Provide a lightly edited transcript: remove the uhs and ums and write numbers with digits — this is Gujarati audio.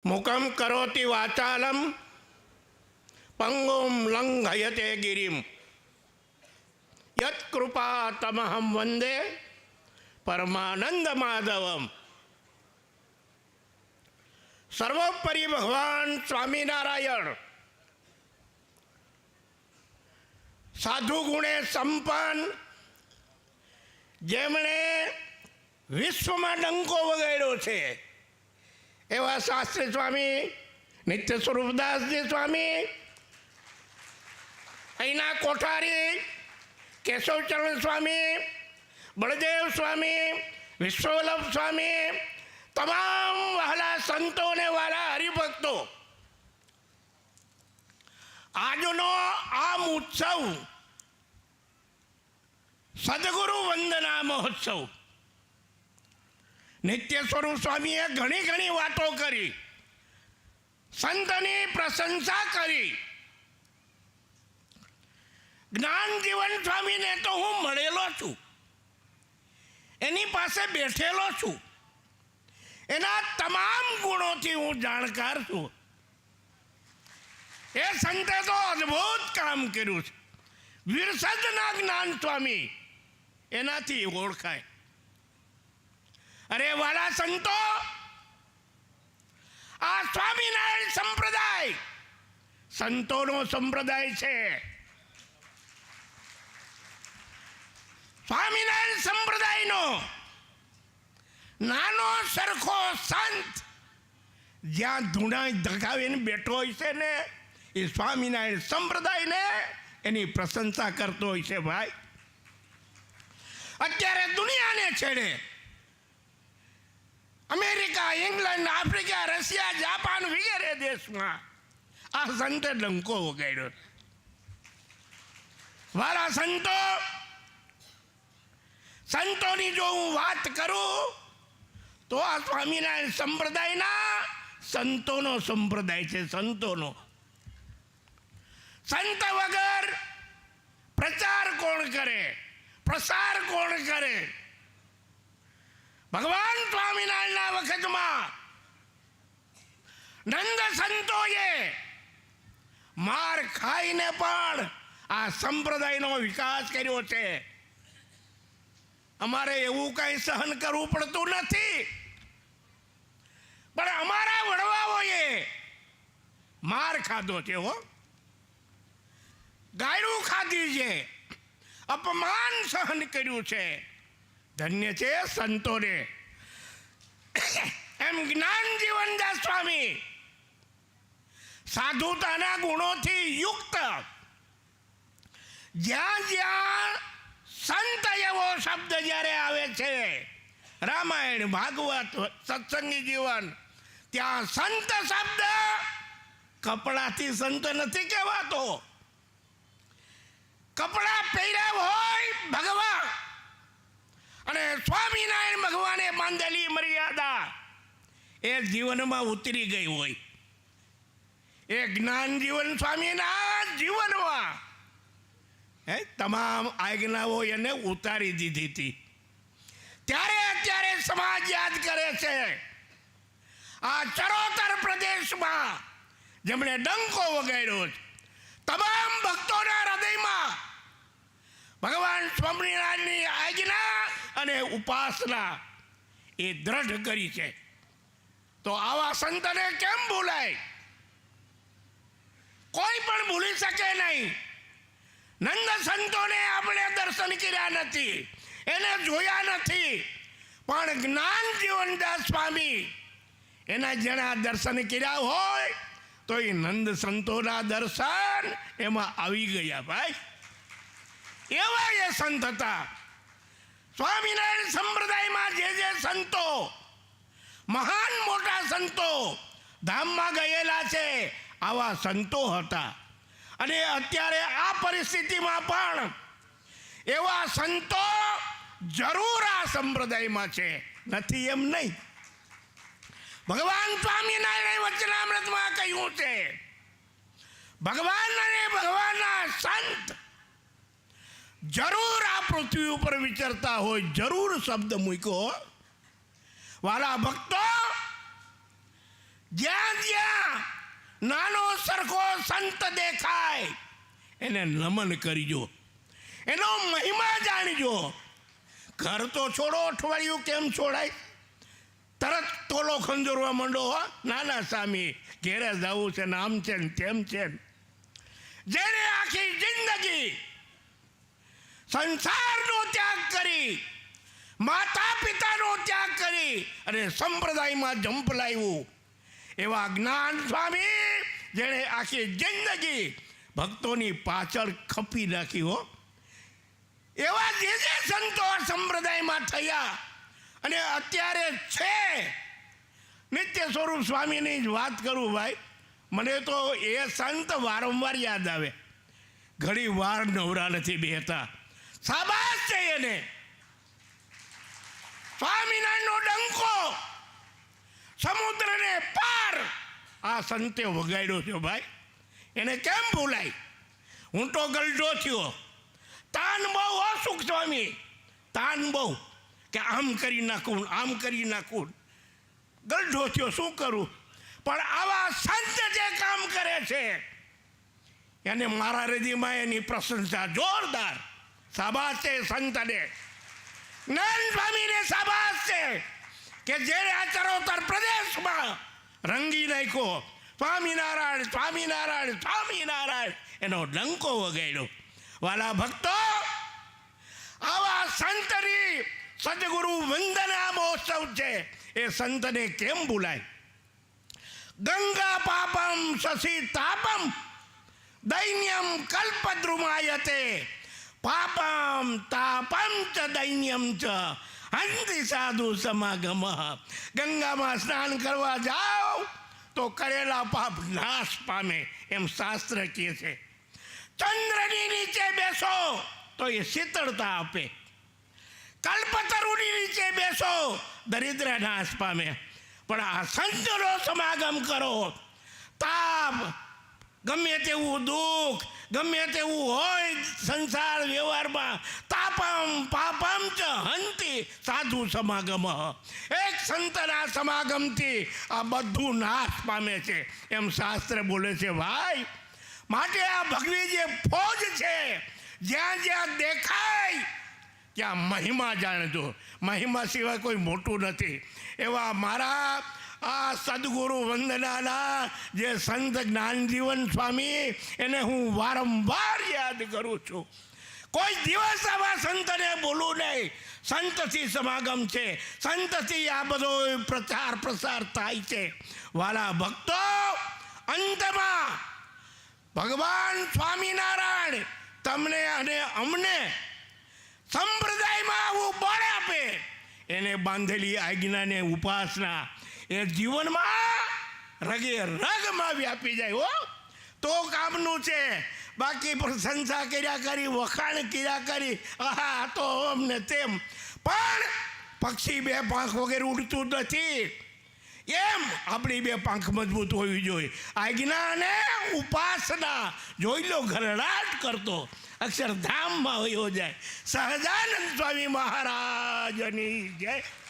મુખમ કરોતિ વાચાલમ પંગુમ લંઘયતે ગિરિમ યત કૃપા તમહમ વંદે પરમાનંદ માધવમ. સર્વોપરી ભગવાન સ્વામિનારાયણ સાધુ ગુણે સંપન્ન, જેમણે વિશ્વમાં ડંકો વગાડ્યો છે એવા શાસ્ત્રી સ્વામી નિત્ય સ્વરૂપદાસજી સ્વામી, અહીંના કોઠારી કેશવચરણ સ્વામી, બળદેવ સ્વામી, વિશ્વવલ્લભ સ્વામી, તમામ વહાલા સંતો અને વાલા હરિભક્તો, આજનો આમ ઉત્સવ સદગુરુ વંદના મહોત્સવ. નિત્ય સ્વરૂપ સ્વામીએ ઘણી ઘણી વાતો કરી, સંતની પ્રશંસા કરી. જ્ઞાનજીવન સ્વામીને તો હું મળેલો છું, એની પાસે બેઠેલો છું, એના તમામ ગુણોથી હું જાણકાર છું. એ સંતે તો અદ્ભુત કામ કર્યું છે. વિરસદના જ્ઞાન સ્વામી એનાથી ઓળખાય. અરે વાલા સંતો, આ સ્વામિનારાયણ સંપ્રદાય સંતોનો સંપ્રદાય છે. સ્વામિનારાયણ સંપ્રદાયનો નાનો સરખો સંત જ્યાં ધૂણા ધકાવીને બેઠો હોય છે ને, એ સ્વામિનારાયણ સંપ્રદાયને એની પ્રશંસા કરતો હોય છે. ભાઈ, અત્યારે દુનિયાને છેડે America, England, Africa, Russia, Japan વગેરે દેશમાં આ સંતે ડંકો વગાડ્યો. વાલા સંતો, સંતોની જો હું વાત કરું તો આ સ્વામિનારાયણ સંપ્રદાયના સંતોનો સંપ્રદાય છે. સંતોનો સંત વગર પ્રચાર કોણ કરે, પ્રસાર કોણ કરે? ભગવાન સ્વામિનારાયણના વખતમાં નંદ સંતોએ માર ખાઈને પણ આ સંપ્રદાયનો વિકાસ કર્યો છે. અમારે એવું કંઈ સહન કરવું પડતું નથી, પણ અમારા વડવાઓએ માર ખાધો છે. ગાયરું ખાધી છે, અપમાન સહન કર્યું છે. ધન્ય છે સંતોને. એમ જ્ઞાનજીવનદાસ સ્વામી સાધુતાના ગુણોથી યુક્ત, જ્યાં જ્યાં સંત એવો શબ્દ જ્યારે આવે છે, રામાયણ, ભાગવત, સત્સંગી જીવન, ત્યાં સંત શબ્દ કપડાથી સંત નથી કહેવાતો. કપડા પહેર્યા હોય ભગવાન અને સ્વામિનારાયણ ભગવાને બાંધેલી મર્યાદા એ જીવનમાં ઉતરી ગઈ હોય. એ જ્ઞાનજીવન સ્વામીના જીવનમાં તમામ આજ્ઞાઓ એને ઉતારી દીધી હતી. ત્યારે અત્યારે સમાજ યાદ કરે છે. આ ચરોતર પ્રદેશમાં જેમણે ડંકો વગાડ્યો છે, તમામ ભક્તોના હૃદયમાં ભગવાન સ્વામિનારાયણની આજ્ઞા અને ઉપાસના એ દ્રઢ કરી છે. તો આવા સંતને કેમ ભૂલાય? કોઈ પણ ભૂલી શકે નહીં. નંદ સંતોને આપણે દર્શન કર્યા નથી, એને જોયા નથી, પણ જ્ઞાનજીવનદાસ સ્વામી એના જેના દર્શન કર્યા હોય તો એ નંદ સંતોના દર્શન એમાં આવી ગયા. ભાઈ, એવા એ સંત હતા. સ્વામિનારાયણ સંપ્રદાયમાં જે સંતો, મહાન મોટા સંતો ધામમાં ગયેલા છે, આવા સંતો હતા. અને અત્યારે આ પરિસ્થિતિમાં પણ એવા સંતો જરૂર આ સંપ્રદાયમાં છે, નથી એમ નહીં. ભગવાન સ્વામિનારાયણ વચનામૃતમાં કહ્યું છે, ભગવાન અને ભગવાનના સંત જરૂર આ પૃથ્વી ઉપર વિચરતા હોય. જરૂર શબ્દ મૂક્યો. વાલા ભક્તો, જ્યાં જ્યાં નાનો સરખો સંત દેખાય એને નમન કરજો, એનો મહિમા જાણજો. ઘર તો છોડો, અઠવાડિયું કેમ છોડાય? તરત તોલો ખંજોરવા માંડો. નાના સ્વામી ઘેરે જવું છે ને આમ છે ને તેમ છે. જેને આખી જિંદગી સંસારનો ત્યાગ કરી, માતા પિતાનો ત્યાગ કરી અને સંપ્રદાયમાં ઝંપલાવ્યું એવા જ્ઞાન સ્વામી, જેણે આખી જિંદગી ભક્તોની પાછળ ખપી નાખી હો, એવા જે સંતો સંપ્રદાયમાં થયા અને અત્યારે છે. નિત્ય સ્વરૂપ સ્વામીની જ વાત કરું ભાઈ, મને તો એ સંત વારંવાર યાદ આવે. ઘણી વાર નવરા નથી બેહતા. શાબાશ છે એને. સ્વામિનારાયણનો ડંકો સમુદ્રને પાર આ સંતે વગાડ્યો છે ભાઈ. એને કેમ ભૂલાય? હું તો ગલઢો થયો. તાન બહુ અસુખ સ્વામી, તાન બહુ કે આમ કરી નાખું, આમ કરી નાખું. ગલઢો થયો, શું કરું? પણ આવા સંત જે કામ કરે છે એને મારા હૃદયમાં એની પ્રશંસા જોરદાર. શાબાશ છે સંતને, જ્ઞાન સ્વામીને શાબાશ છે કે જેને આ ચરોતર પ્રદેશમાં રંગી નાખ્યો. સ્વામિનારાયણ સ્વામિનારાયણ સ્વામિનારાયણ એનો ડંકો વગાડ્યો. વાલા ભક્તો, આવા સંતની સદગુરુ વંદના મહોત્સવ છે. એ સંતને કેમ ભૂલાય? ગંગા પાપમ શશી તાપમ દૈન્યમ કલ્પદ્રુમાયતે પાપમ તાપમ ચ દૈન્યમ ચ હંતિ સાધુ સમાગમ. ગંગામાં સ્નાન કરવા જાઓ તો કરેલા પાપ નાશ પામે એમ શાસ્ત્ર કહે છે. ચંદ્રની નીચે બેસો તો એ શીતળતા આપે. કલ્પતરુની નીચે બેસો દરિદ્ર નાશ પામે. પણ આ સંતનો સમાગમ કરો, તાપ, ગમે તેવું દુઃખ, ગમે તેવું હોય સંસાર વ્યવહારમાં, તાપમ પાપમ ચ હંતિ સાધુ સમાગમ. એક સંતના સમાગમથી આ બધું નાશ પામે છે એમ શાસ્ત્ર બોલે છે ભાઈ. માટે આ ભગવી જે ફોજ છે, જ્યાં જ્યાં દેખાય ત્યાં મહિમા જાણજો. મહિમા સિવાય કોઈ મોટું નથી. એવા મારા આ સદગુરુ વંદનાના જે સંત જ્ઞાનજીવન સ્વામી, એને હું વારંવાર યાદ કરું છું. કોઈ દિવસ આવા સંતને બોલું નહીં. સંતથી સમાગમ છે, સંતથી આ બધો પ્રચાર પ્રસાર થાય છે. વાલા ભક્તો, અંતમાં ભગવાન સ્વામિનારાયણ તમને અને અમને સંપ્રદાયમાં આવું બળ આપે. એને બાંધેલી આજ્ઞાને ઉપાસના એ જીવનમાં રગે રગમાં વ્યાપી જાય હો, તો કામનું છે. બાકી પ્રશંસા કર્યા કરી, વખાણ કર્યા કરી, આહા તો અમને તેમ, પણ પક્ષી બે પાંખ વગેરે ઉડતું નથી. એમ આપણી બે પાંખ મજબૂત હોવી જોઈએ. આજ્ઞા અને ઉપાસના જોઈ લો, ઘરડાટ કરતો અક્ષરધામમાં વયો જાય. સહજાનંદ સ્વામી મહારાજની જય.